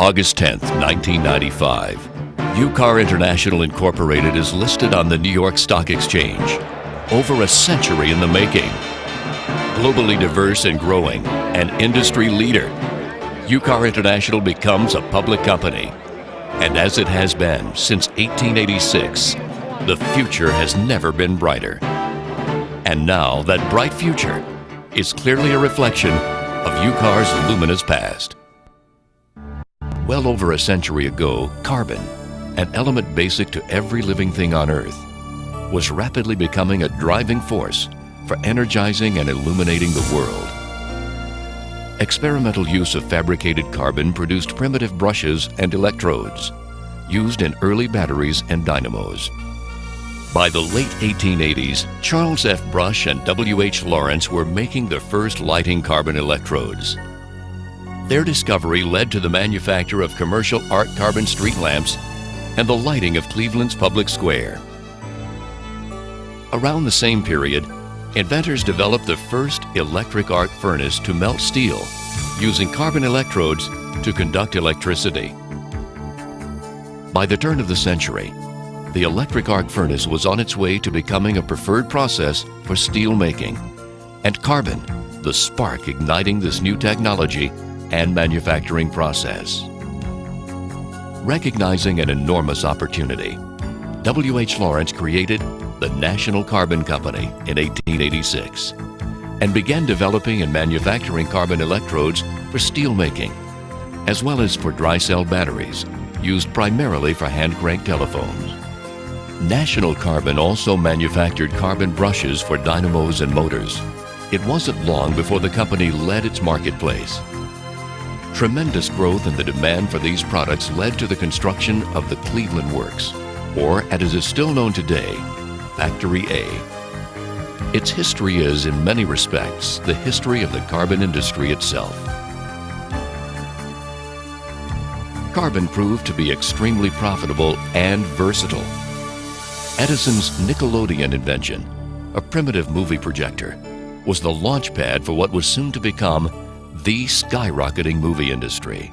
August 10th, 1995. UCAR International Incorporated is listed on the New York Stock Exchange. Over a century in the making. Globally diverse and growing, an industry leader. UCAR International becomes a public company. And as it has been since 1886, the future has never been brighter. And now that bright future is clearly a reflection of UCAR's luminous past. Well over a century ago, carbon, an element basic to every living thing on Earth, was rapidly becoming a driving force for energizing and illuminating the world. Experimental use of fabricated carbon produced primitive brushes and electrodes, used in early batteries and dynamos. By the late 1880s, Charles F. Brush and W.H. Lawrence were making the first lighting carbon electrodes. Their discovery led to the manufacture of commercial arc carbon street lamps and the lighting of Cleveland's public square. Around the same period, inventors developed the first electric arc furnace to melt steel using carbon electrodes to conduct electricity. By the turn of the century, the electric arc furnace was on its way to becoming a preferred process for steel making, and carbon, the spark igniting this new technology and manufacturing process. Recognizing an enormous opportunity, W.H. Lawrence created the National Carbon Company in 1886 and began developing and manufacturing carbon electrodes for steel making, as well as for dry cell batteries used primarily for hand-crank telephones. National Carbon also manufactured carbon brushes for dynamos and motors. It wasn't long before the company led its marketplace. Tremendous growth in the demand for these products led to the construction of the Cleveland Works, or as it is still known today, Factory A. Its history is, in many respects, the history of the carbon industry itself. Carbon proved to be extremely profitable and versatile. Edison's Nickelodeon invention, a primitive movie projector, was the launch pad for what was soon to become the skyrocketing movie industry.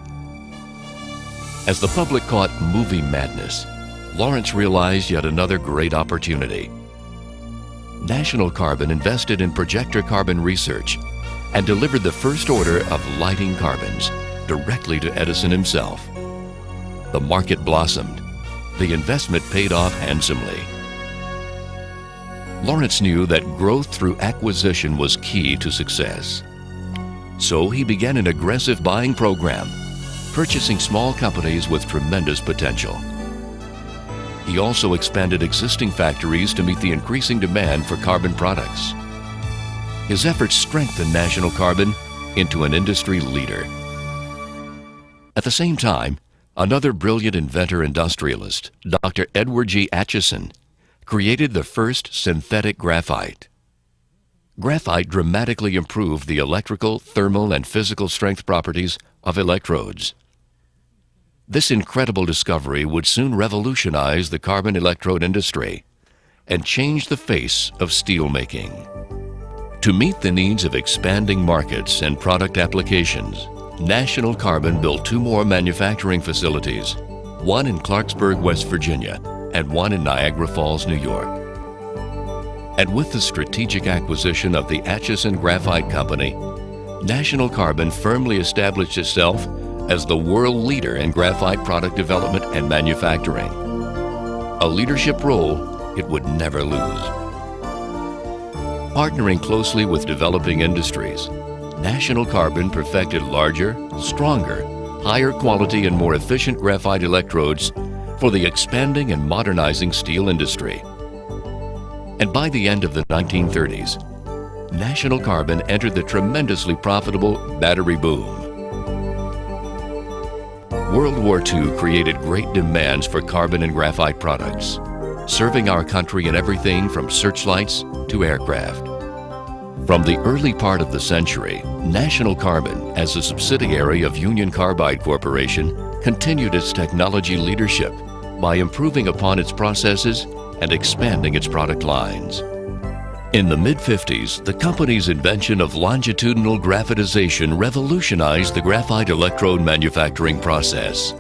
As the public caught movie madness, Lawrence realized yet another great opportunity. National Carbon invested in projector carbon research and delivered the first order of lighting carbons directly to Edison himself. The market blossomed. The investment paid off handsomely. Lawrence knew that growth through acquisition was key to success. So he began an aggressive buying program, purchasing small companies with tremendous potential. He also expanded existing factories to meet the increasing demand for carbon products. His efforts strengthened National Carbon into an industry leader. At the same time, another brilliant inventor-industrialist, Dr. Edward G. Acheson, created the first synthetic graphite. Graphite dramatically improved the electrical, thermal, and physical strength properties of electrodes. This incredible discovery would soon revolutionize the carbon electrode industry and change the face of steel making. To meet the needs of expanding markets and product applications, National Carbon built two more manufacturing facilities, one in Clarksburg, West Virginia, and one in Niagara Falls, New York. And with the strategic acquisition of the Acheson Graphite Company, National Carbon firmly established itself as the world leader in graphite product development and manufacturing. A leadership role it would never lose. Partnering closely with developing industries, National Carbon perfected larger, stronger, higher quality and more efficient graphite electrodes for the expanding and modernizing steel industry. And by the end of the 1930s, National Carbon entered the tremendously profitable battery boom. World War II created great demands for carbon and graphite products, serving our country in everything from searchlights to aircraft. From the early part of the century, National Carbon, as a subsidiary of Union Carbide Corporation, continued its technology leadership by improving upon its processes and expanding its product lines. In the mid-50s, the company's invention of longitudinal graphitization revolutionized the graphite electrode manufacturing process.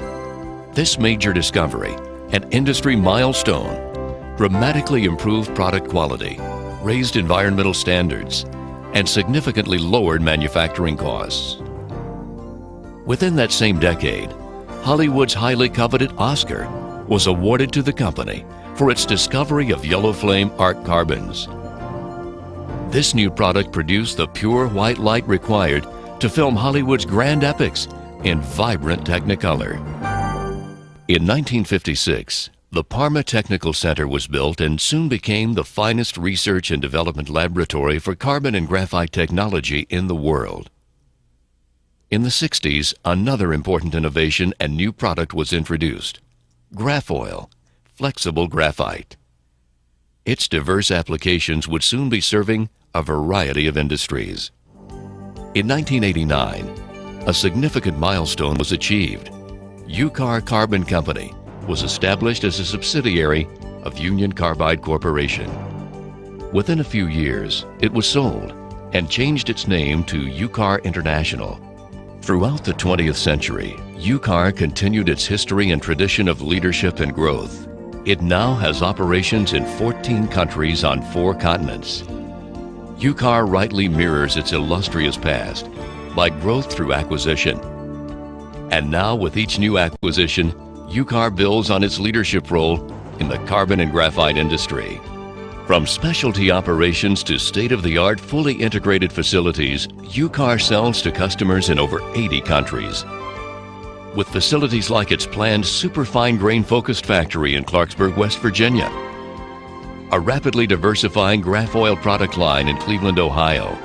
This major discovery, an industry milestone, dramatically improved product quality, raised environmental standards, and significantly lowered manufacturing costs. Within that same decade, Hollywood's highly coveted Oscar was awarded to the company for its discovery of yellow flame arc carbons. This new product produced the pure white light required to film Hollywood's grand epics in vibrant Technicolor. In 1956, the Parma Technical Center was built and soon became the finest research and development laboratory for carbon and graphite technology in the world. In the 60s, another important innovation and new product was introduced: Graphoil, flexible graphite. Its diverse applications would soon be serving a variety of industries. In 1989, a significant milestone was achieved. UCAR Carbon Company was established as a subsidiary of Union Carbide Corporation. Within a few years, it was sold and changed its name to UCAR International. Throughout the 20th century, UCAR continued its history and tradition of leadership and growth. It now has operations in 14 countries on 4 continents. UCAR rightly mirrors its illustrious past by growth through acquisition. And now, with each new acquisition, UCAR builds on its leadership role in the carbon and graphite industry. From specialty operations to state-of-the-art fully integrated facilities, UCAR sells to customers in over 80 countries. With facilities like its planned superfine grain-focused factory in Clarksburg, West Virginia, a rapidly diversifying Graphoil product line in Cleveland, Ohio,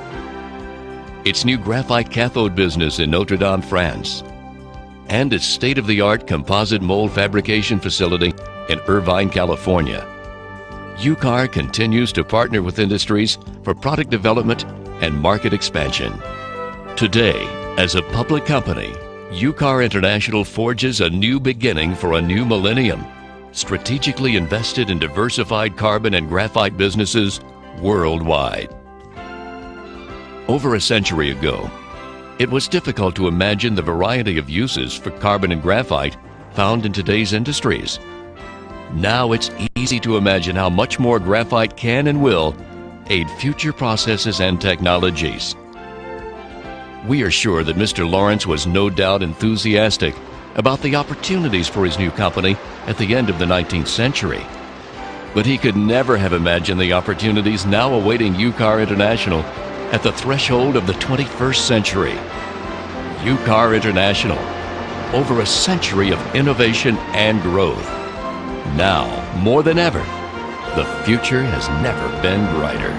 its new graphite cathode business in Notre Dame, France, and its state-of-the-art composite mold fabrication facility in Irvine, California. UCAR continues to partner with industries for product development and market expansion. Today, as a public company, UCAR International forges a new beginning for a new millennium, strategically invested in diversified carbon and graphite businesses worldwide. Over a century ago, it was difficult to imagine the variety of uses for carbon and graphite found in today's industries. Now it's easy to imagine how much more graphite can and will aid future processes and technologies. We are sure that Mr. Lawrence was no doubt enthusiastic about the opportunities for his new company at the end of the 19th century. But he could never have imagined the opportunities now awaiting UCAR International at the threshold of the 21st century. UCAR International, over a century of innovation and growth. Now, more than ever, the future has never been brighter.